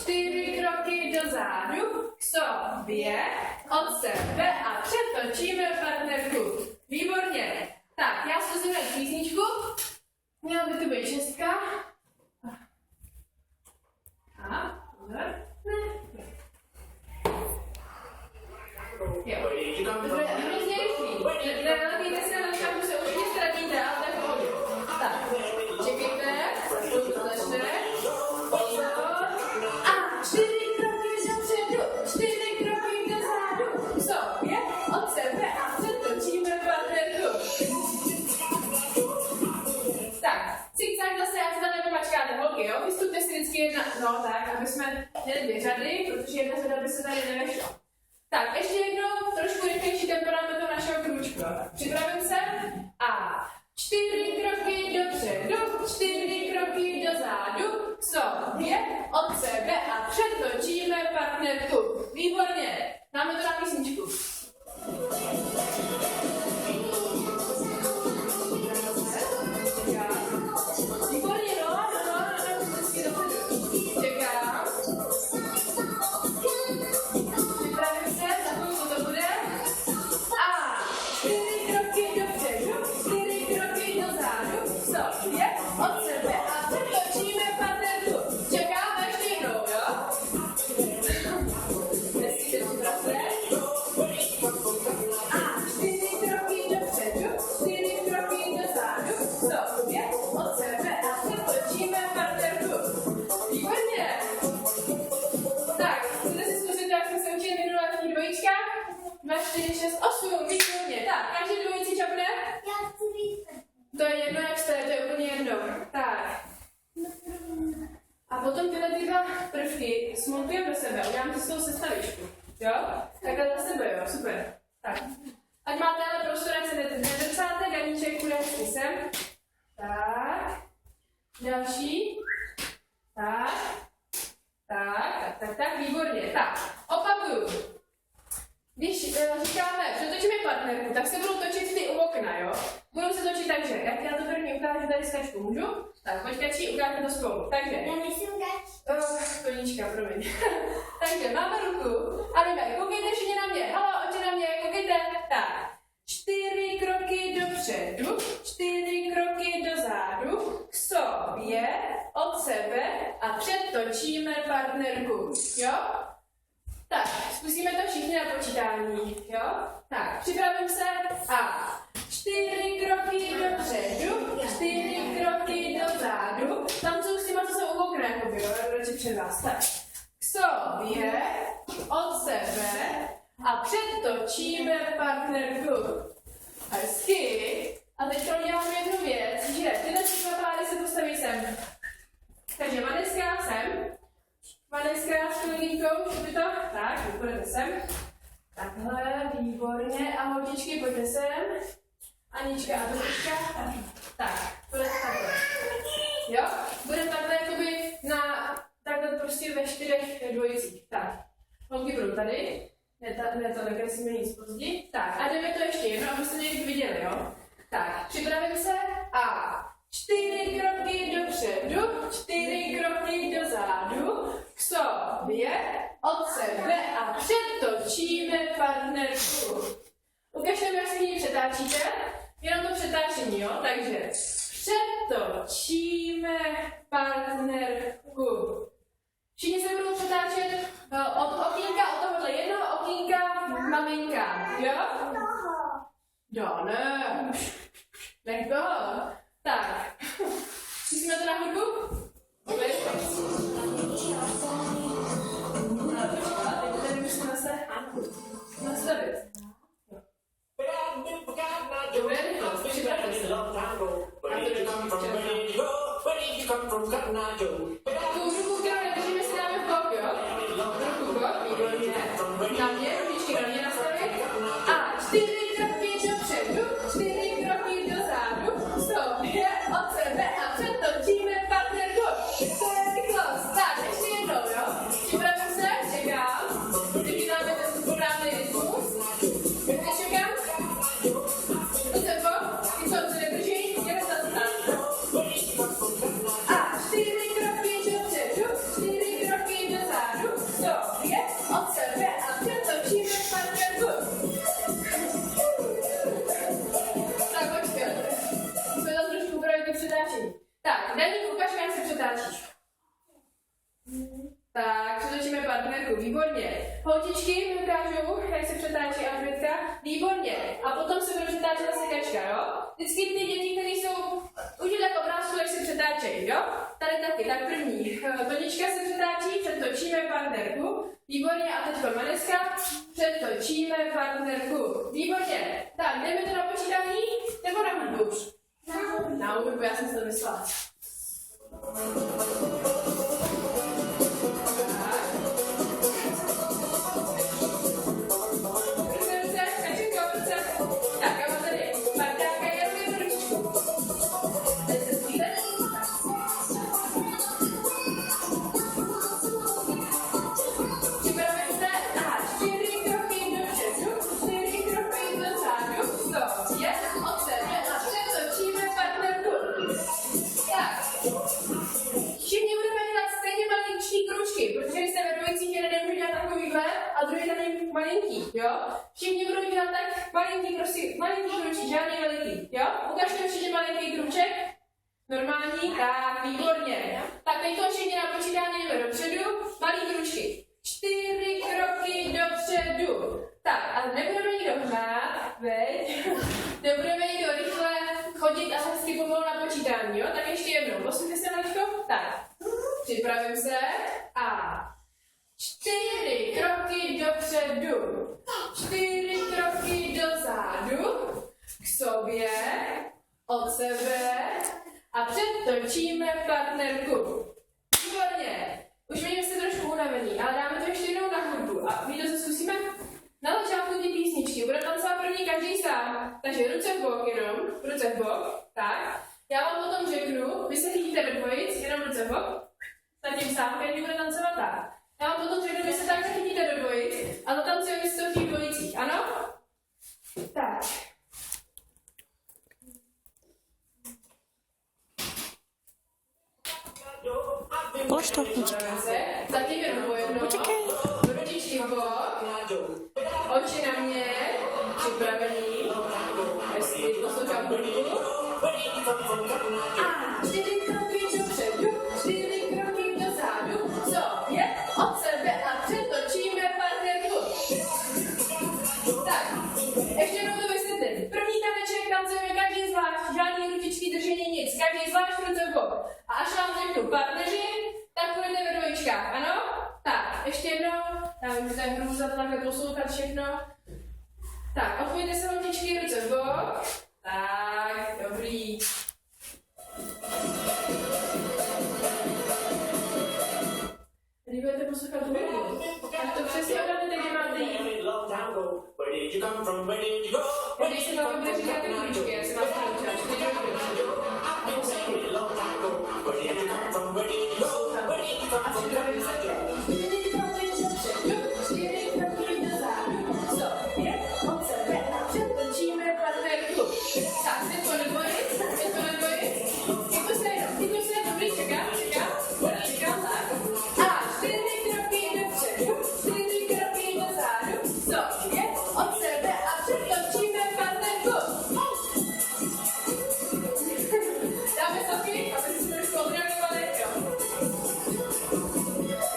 4 kroky dozadu, k sobě, od sebe a přetočíme partnerku. Výborně. Tak, já zkusím dát písničku. Měla by to být 6. A, ne. Jo. Dobře, hrozně rychlý. Nenalepíte se na to, se určitě ztratíte, ale tak pohodě. Tak, čekejte, spolu to začne. A 4 kroky dopředu, 4 kroky dozadu, k sobě, od sebe a přetočíme partnerku. Tak, cikcák zase, já se tam nepomačkáte, holky, jo? Vystupte si vždycky jedna, no tak, aby jsme měli 2 řady, protože jedna řada by se tady nevešla. Tak, ještě jednou trošku rychlejší tempo dáme to našeho krůčku. Připravím se. A 4 kroky dopředu, 4 kroky dozadu, k sobě, od sebe a přetočíme partnerku. Výborně. Dáme to na písničku. Výborně, no, vždycky dopředu. Čekám. Připravím se, za chvilku to bude. A 4 kroky dopředu, 4 kroky dozadu, k sobě, od sebe a přetočíme partnerku. Čekáme ještě jednou, jo? Hezky se připravte. A 4 kroky dopředu, 4 kroky dozadu, k sobě, od sebe a přetočíme partnerku. Výborně. Tak, chcete si zkusit, jak jsme se učili minule v těch dvojičkách? 2, 4, 6, 8, výborně. Tak, každý dvojici čapne? Já chci víc. To je jedno, jak jste, to je úplně jedno. Tak. A potom tyhle 2 prvky smontujeme do sebe, udělám to s tou sestavičku. Jo? Takhle za sebe, jo, super. Tak. Ať máte ale prostor, jak se nedrcáte, Daníček půjde hezky sem. Tak. Další. Tak, výborně. Tak, opakuju. Když říkáme, přetočíme partnerku, tak se budou točit ty u okna, jo? Budou se točit takže, jak já to první ukážu tady s Kačkou, můžu? Tak, pojď Kačí, ukážeme to spolu. Takže. Já nejsem Kač. Koníčka, promiň. Takže máme ruku a jdeme, koukejte všichni na mě, halo, oči na mě, koukejte. Tak, 4 kroky dopředu, 4 kroky dozadu, k sobě, od sebe a přetočíme partnerku, jo? Tak, zkusíme to všichni na počítání, jo? Tak, připravím se a 4 kroky dopředu, 4 kroky dozadu, tam jsou s těma, co jsou u okna, jakoby, jo? Radši před vás, tak. K sobě, od sebe a přetočíme partnerku. Hezky. A teď uděláme jednu věc, že tyhle 2 páry se postaví sem. Takže Vaneska sem. Vaneska s kolegyňkou, šupi to? Tak, vy půjdete sem. Takhle, výborně. A holčičky, pojďte sem. Anička a Domička. Tak, půjdete takhle. Jo? Budeme takhle jakoby takhle prostě ve 4 dvojicích. Tak, holky budou tady. Ne to nekreslíme nic pozdě. Tak, a jdeme to ještě jedno, abyste někdy viděli, jo? Tak, připravím se a 4 kroky dopředu, 4 kroky dozadu, k sobě, od sebe a přetočíme partnerku. Ukažte mi, jak se ní přetáčíte. Jenom to přetáčení, jo? Takže přetočíme partnerku. Všichni se budou přetáčet od okýnka, od tohohle jednoho okýnka maminka, jo? Jo, ne. Nech to. Tak. Zkusíme to na hudbu? Teď tady musíme se nastavit. Dobré, rychlost, připravte se. Tu ruku, kterou nedržíme, si dáme v bok, jo? Ruku v bok, výborně. Na mě, ručičky na mě nastavit. A 4 kroky dopředu, 4 kroky dozadu, k sobě, od sebe a přetočíme partnerku. To je rychlost. Tak, přetočíme partnerku, výborně. Holčičky mi ukážu, jak se přetáčí Alžbětka. Výborně. A potom se bude přetáčet ta sekačka, jo? Vždycky ty děti, které jsou udělat obrázku, jak se přetáčejí, jo? Tady taky, tak první. Tonička se přetáčí, přetočíme partnerku. Výborně, a teď Maneska, přetočíme partnerku. Výborně. Tak, jdeme to na počítání, nebo na hudbu? Na hudbu, já jsem si to myslela. Malinký, jo? Všichni budou dělat tak malinký, prostě malinký kručky, žádný veliký, jo? Ukažte určitě malinký kruček. Normální, tak, výborně. Tak teď to všichni na počítání jdeme dopředu, malý kručky. 4 kroky dopředu. Tak, a nebudeme nikdo hrát, veď? Nebudeme nikdo rychle chodit a hezky pomalu na počítání, jo? Tak ještě jednou, posuňte se, Mačko. Tak, připravím se a 4 kroky dopředu, 4 kroky dozadu, k sobě, od sebe a přetočíme partnerku. Výborně. Už vidím, že jste trošku unavený, ale dáme to ještě jednou na hudbu a my to zkusíme na začátku ty písničky. Bude tancovat první každý sám, takže ruce v bok jenom, ruce v bok, tak. Já vám potom řeknu, vy se chytíte do dvojic, jenom ruce v bok, zatím sám, každý bude tancovat tak. Já vám potom řeknu, vy se takhle chytíte do dvojic a zatancujeme vystoupí v dvojicích, ano? Tak. Polož to, počkej. Zatím jenom po jednou. Počkej. Ručičky v bok. Oči na mě. Připravení. Jestli poslouchám hudbu. A 4 kroky dopředu, 4 kroky dozadu. Co je? Od sebe a přetočíme partnerku. Tak, ještě jednou to vysvětlím. První taneček tancujeme každý zvlášť, žádný ručičky držení nic, každý zvlášť ruce v bok. A až vám řeknu partneři, tak budete ve dvojičkách, ano? Tak, ještě jednou, já vím, že to je hrůza takhle poslouchat všechno. Tak, odpojte se holčičky, ruce v bok. Tak, dobrý. Když budete poslouchat hudbu, tak to přesně odhadnete, kde máte jít. Když se vám bude říkat ty klučky, jak se máte naučit, 4 kroky dopředu. A poslouchejte. A připravím se.